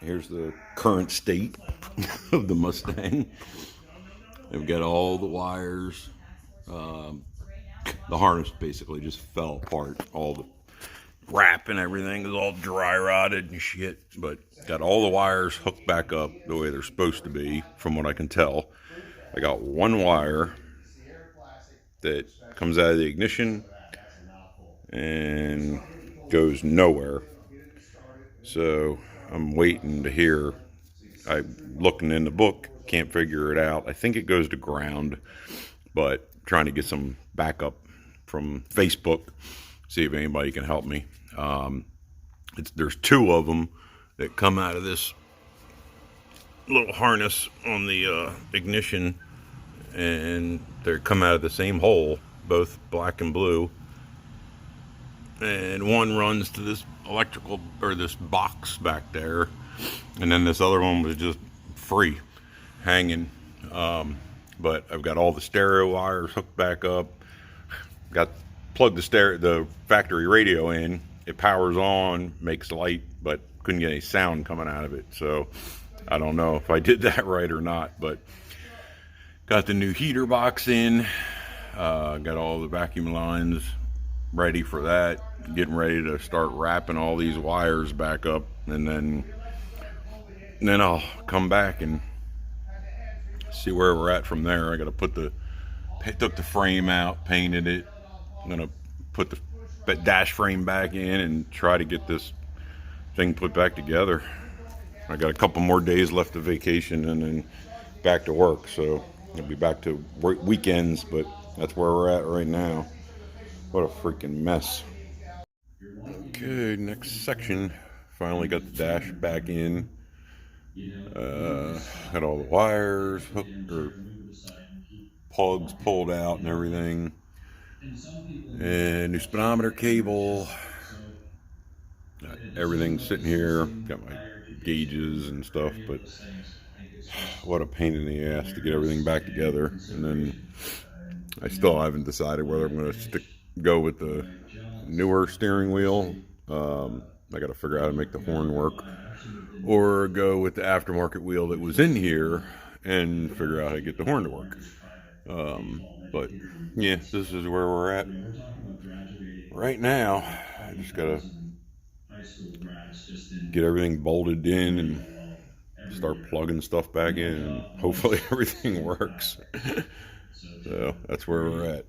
Here's the current state of the Mustang. They've got all the wires. The harness basically just fell apart. All the wrap and everything is all dry rotted and shit. But got all the wires hooked back up the way they're supposed to be, from what I can tell. I got one wire that comes out of the ignition and goes nowhere. So I'm waiting to hear. I'm looking in the book, can't figure it out. I think it goes to ground, but trying to get some backup from Facebook, see if anybody can help me. There's two of them that come out of this little harness on the ignition, and they come out of the same hole, both black and blue. And one runs to this electrical, or this box back there, and then this other one was just free, hanging. But I've got all the stereo wires hooked back up. Got plugged the factory radio in. It powers on, makes light, but couldn't get any sound coming out of it. So I don't know if I did that right or not. But got the new heater box in. Got all the vacuum lines ready for that. Getting ready to start wrapping all these wires back up, and then I'll come back and see where we're at from there. I got to took the frame out, painted it. I'm gonna put the dash frame back in and try to get this thing put back together. I got a couple more days left of vacation and then back to work, so I'll be back to weekends, but that's where we're at right now. What a freaking mess. Okay, next section. Finally got the dash back in. Got all the wires hooked, or plugs pulled out and everything. And new speedometer cable. Got everything sitting here. Got my gauges and stuff, but what a pain in the ass to get everything back together. And then I still haven't decided whether I'm going to go with the newer steering wheel. I got to figure out how to make the horn work, or go with the aftermarket wheel that was in here and figure out how to get the horn to work. But yeah, this is where we're at right now. I just gotta get everything bolted in and start plugging stuff back in, and hopefully everything works. So that's where we're at.